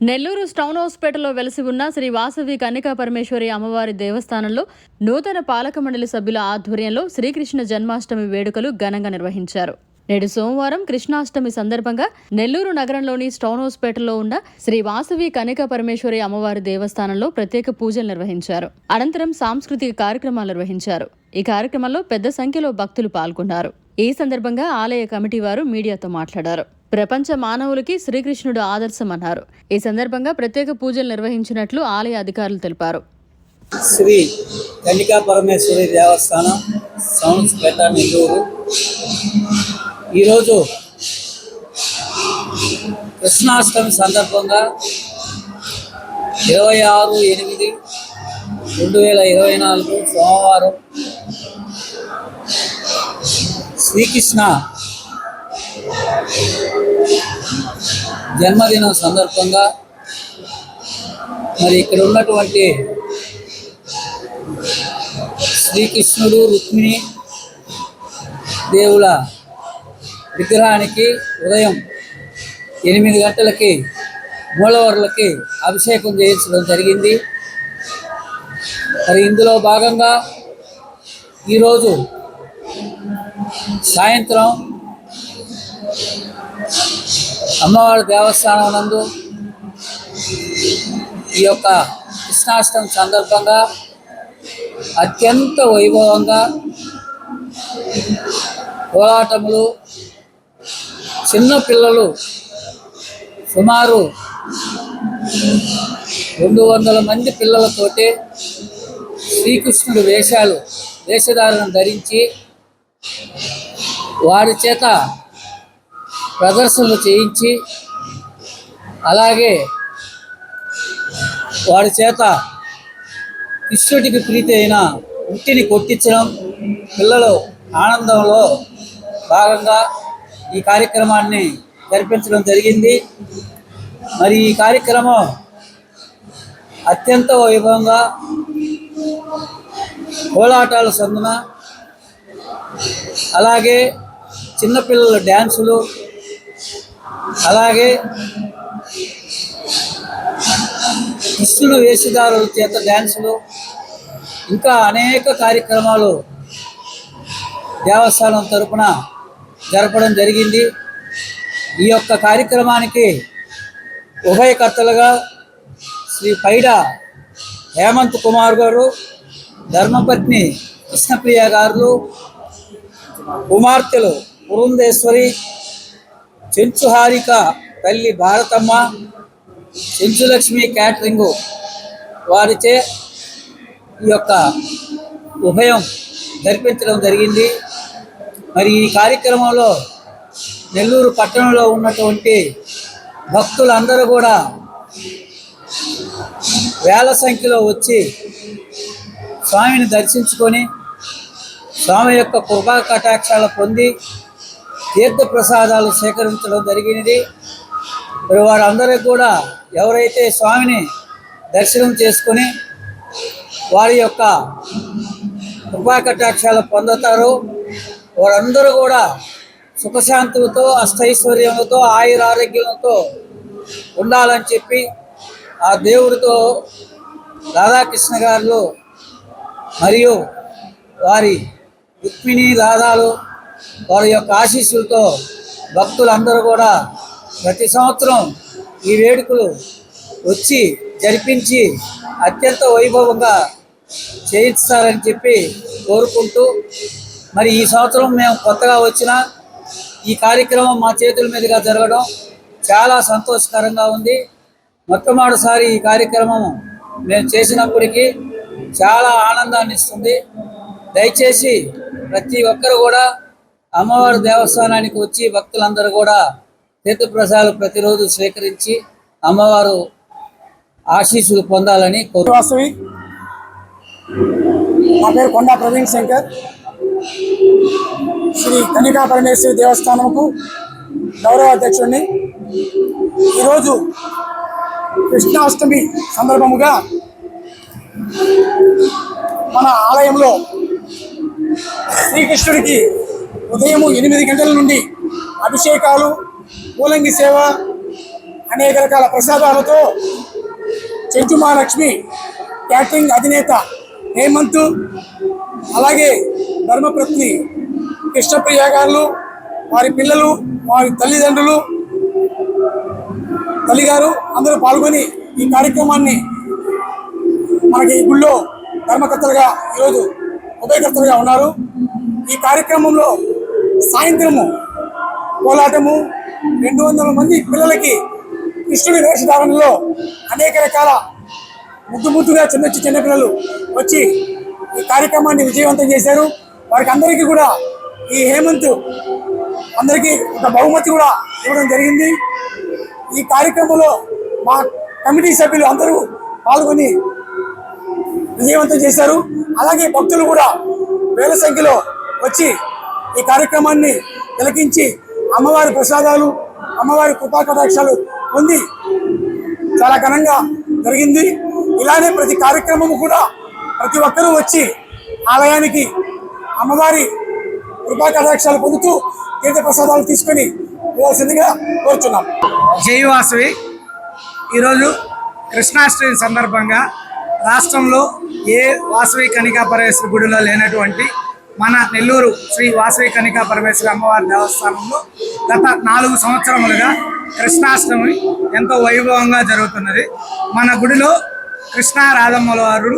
Nellore town హాస్పిటల్లో వెలసి ఉన్న శ్రీ వాసవి కన్నికా పరమేశ్వరి అమ్మవారి దేవస్థానంలో నూతన పాలక మండలి సభ్యుల ఆధ్వర్యంలో శ్రీకృష్ణ జన్మాష్టమి వేడుకలు ఘనంగా నిర్వహించారు. నేడు సోమవారం కృష్ణాష్టమి సందర్భంగా నెల్లూరు నగరంలోని టౌన్ హాస్పిటల్లో ఉన్న శ్రీ వాసవి కన్నికా పరమేశ్వరి అమ్మవారి దేవస్థానంలో ప్రత్యేక పూజలు నిర్వహించారు. అనంతరం సాంస్కృతిక కార్యక్రమాలు నిర్వహించారు. ఈ కార్యక్రమంలో పెద్ద సంఖ్యలో భక్తులు పాల్గొన్నారు. ఈ సందర్భంగా ఆలయ కమిటీ వారు మీడియాతో మాట్లాడారు. ప్రపంచ మానవులకి శ్రీకృష్ణుడు ఆదర్శమన్నారు. ఈ సందర్భంగా ప్రత్యేక పూజలు నిర్వహించినట్లు ఆలయ అధికారులు తెలిపారు. శ్రీ కన్నికా పరమేశ్వరి దేవస్థానం సౌండ్స్పేట నెల్లూరు ఈరోజు కృష్ణాష్టమి సందర్భంగా 26/8/2024 సోమవారం శ్రీకృష్ణ జన్మదినం సందర్భంగా మరి ఇక్కడ ఉన్నటువంటి శ్రీకృష్ణుడు రుక్మిణి దేవుల విగ్రహానికి ఉదయం 8 గంటలకి మూలవర్లకి అభిషేకం చేయించడం జరిగింది. మరి ఇందులో భాగంగా ఈరోజు సాయంత్రం అమ్మవారి దేవస్థానం నందు ఈ యొక్క కృష్ణాష్టమి సందర్భంగా అత్యంత వైభవంగా కోలాటములు, చిన్న పిల్లలు సుమారు 200 మంది పిల్లలతోటి శ్రీకృష్ణుడు వేషధారణ ధరించి వారి చేత ప్రదర్శనలు చేయించి అలాగే వారి చేత కృష్ణుడికి ప్రీతి అయిన ఉట్టిని కొట్టించడం, పిల్లలు ఆనందంలో భాగంగా ఈ కార్యక్రమాన్ని జరిపించడం జరిగింది. మరి ఈ కార్యక్రమం అత్యంత వైభవంగా కోలాటాల సందున అలాగే చిన్నపిల్లల డ్యాన్సులు అలాగే కృష్ణుడు వేషధారుల చేత డ్యాన్సులు ఇంకా అనేక కార్యక్రమాలు దేవస్థానం తరపున జరపడం జరిగింది. ఈ యొక్క కార్యక్రమానికి ఉభయకర్తలుగా శ్రీ పైడ హేమంత్ కుమార్ గారు, ధర్మపత్ని కృష్ణప్రియ గారు, కుమార్తెలు పురంధేశ్వరి, చెంచుహారిక తల్లి భారతమ్మ, చెంచులక్ష్మి క్యాటరింగు వారిచే ఈ యొక్క ఉభయం జరిపించడం జరిగింది. మరి ఈ కార్యక్రమంలో నెల్లూరు పట్టణంలో ఉన్నటువంటి భక్తులందరూ కూడా వేల సంఖ్యలో వచ్చి స్వామిని దర్శించుకొని స్వామి యొక్క కృపా కటాక్షాలు పొంది తీర్థ ప్రసాదాలు సేకరించడం జరిగినది. మరి వారందరికీ కూడా ఎవరైతే స్వామిని దర్శనం చేసుకొని వారి యొక్క కృపా కటాక్షాలు పొందుతారో వారందరూ కూడా సుఖశాంతులతో అష్టైశ్వర్యములతో ఆయురారోగ్యాలతో ఉండాలని చెప్పి ఆ దేవుడితో రాధాకృష్ణ గారు మరియు వారి రుక్మిణి రాధాలు వారి యొక్క ఆశీస్సులతో భక్తులందరూ కూడా ప్రతి సంవత్సరం ఈ వేడుకలు వచ్చి జరిపించి అత్యంత వైభవంగా చేయిస్తారని చెప్పి కోరుకుంటూ మరి ఈ సంవత్సరం మేము కొత్తగా వచ్చిన ఈ కార్యక్రమం మా చేతుల మీదుగా జరగడం చాలా సంతోషకరంగా ఉంది. మొట్టమొదటిసారి ఈ కార్యక్రమం మేము చేసినప్పటికీ చాలా ఆనందాన్ని ఇస్తుంది. దయచేసి ప్రతి ఒక్కరు కూడా అమ్మవారి దేవస్థానానికి వచ్చి భక్తులందరూ కూడా తీర్థప్రసాదాలు ప్రతిరోజు స్వీకరించి అమ్మవారు ఆశీస్సులు పొందాలని కోరుతున్నాను. నా పేరు కొండా ప్రవీణ్ శంకర్. శ్రీ కన్నికా పరమేశ్వరి దేవస్థానంకు గౌరవ అధ్యక్షుడిని. ఈరోజు కృష్ణాష్టమి సందర్భముగా మన ఆలయంలో శ్రీకృష్ణుడికి ఉదయం 8 గంటల నుండి అభిషేకాలు, పూలంగి సేవ, అనేక రకాల ప్రసాదాలతో చెంచు మహాలక్ష్మి క్యాటరింగ్ అధినేత హేమంత్, అలాగే ధర్మపత్ని కృష్ణప్రియ గారు, వారి పిల్లలు, వారి తల్లిదండ్రులు, తల్లిగారు అందరూ పాల్గొని ఈ కార్యక్రమాన్ని మనకి గుళ్ళో ధర్మకర్తలుగా ఈరోజు ఉభయకర్తలుగా ఉన్నారు. ఈ కార్యక్రమంలో సాయంత్రము కోలాటము 200 మంది పిల్లలకి కృష్ణుడి వేషధారణలో అనేక రకాల ముద్దుగా చిన్న పిల్లలు వచ్చి ఈ కార్యక్రమాన్ని విజయవంతం చేశారు. వారికి అందరికీ కూడా ఈ హేమంత్ అందరికీ ఒక బహుమతి కూడా ఇవ్వడం జరిగింది. ఈ కార్యక్రమంలో మా కమిటీ సభ్యులు అందరూ పాల్గొని విజయవంతం చేశారు. అలాగే భక్తులు కూడా వేల సంఖ్యలో వచ్చి ఈ కార్యక్రమాన్ని తిలకించి అమ్మవారి ప్రసాదాలు, అమ్మవారి కృపాకటాక్షాలు పొంది చాలా ఘనంగా జరిగింది. ఇలానే ప్రతి కార్యక్రమము కూడా ప్రతి ఒక్కరూ వచ్చి ఆలయానికి అమ్మవారి కృపాకటాక్షాలు పొందుతూ తీర్థ ప్రసాదాలు తీసుకొని పోవాల్సిందిగా కోరుచున్నాం. జై వాసవి. ఈరోజు కృష్ణాష్టమి సందర్భంగా రాష్ట్రంలో ఏ వాసవి కనికా పరమేశ్వరి గుడిలో లేనటువంటి మన నెల్లూరు శ్రీ వాసవి కనికా పరమేశ్వరి అమ్మవారి దేవస్థానంలో గత 4 సంవత్సరములుగా కృష్ణాష్టమి ఎంతో వైభవంగా జరుగుతున్నది. మన గుడిలో కృష్ణా రాధమ్మల వారు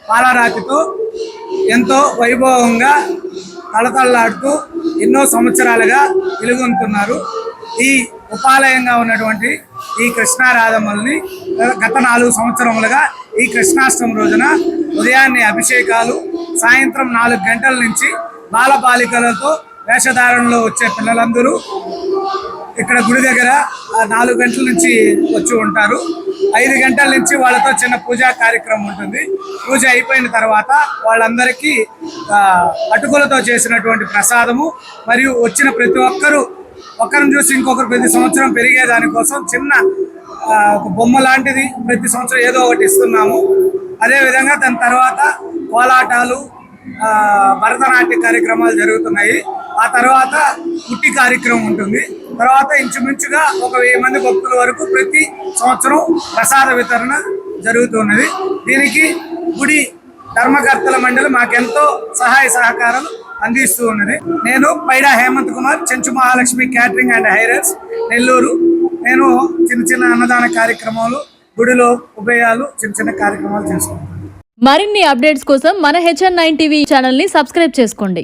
పాలరాతితో ఎంతో వైభవంగా తళతళలాడుతూ ఎన్నో సంవత్సరాలుగా వెలుగొందుతున్నారు. ఈ ఉపాలయంగా ఉన్నటువంటి ఈ కృష్ణారాధమ్మల్ని గత 4 సంవత్సరములుగా ఈ కృష్ణాష్టమి రోజున ఉదయాన్నే అభిషేకాలు, సాయంత్రం 4 గంటల నుంచి బాలబాలికలతో వేషధారణలో వచ్చే పిల్లలందరూ ఇక్కడ గుడి దగ్గర 4 గంటల నుంచి వచ్చి ఉంటారు. 5 గంటల నుంచి వాళ్ళతో చిన్న పూజా కార్యక్రమం ఉంటుంది. పూజ అయిపోయిన తర్వాత వాళ్ళందరికీ అటుకులతో చేసినటువంటి ప్రసాదము మరియు వచ్చిన ప్రతి ఒక్కరూ ఒకరిని చూసి ఇంకొకరు ప్రతి సంవత్సరం పెరిగే దానికోసం చిన్న ఒక బొమ్మ లాంటిది ప్రతి సంవత్సరం ఏదో ఒకటి ఇస్తున్నాము. అదేవిధంగా దాని తర్వాత కోలాటాలు, భరతనాట్య కార్యక్రమాలు జరుగుతున్నాయి. ఆ తర్వాత పుట్టి కార్యక్రమం ఉంటుంది. తర్వాత ఇంచుమించుగా ఒక 1000 మంది భక్తుల వరకు ప్రతి సంవత్సరం ప్రసాద వితరణ జరుగుతున్నది. దీనికి గుడి ధర్మకర్తల మండలి మాకెంతో సహాయ సహకారాలు అందిస్తూ ఉన్నది. నేను పైడా హేమంత్ కుమార్, చెంచు మహాలక్ష్మి క్యాటరింగ్ అండ్ హైరర్స్, నెల్లూరు. నేను చిన్న అన్నదాన కార్యక్రమాలు, గుడిలో ఉభయాలు, చిన్న కార్యక్రమాలు చేసుకుంటాను. మరిన్ని అప్డేట్స్ కోసం మన HN9 టీవీ ఛానల్ని సబ్స్క్రైబ్ చేసుకోండి.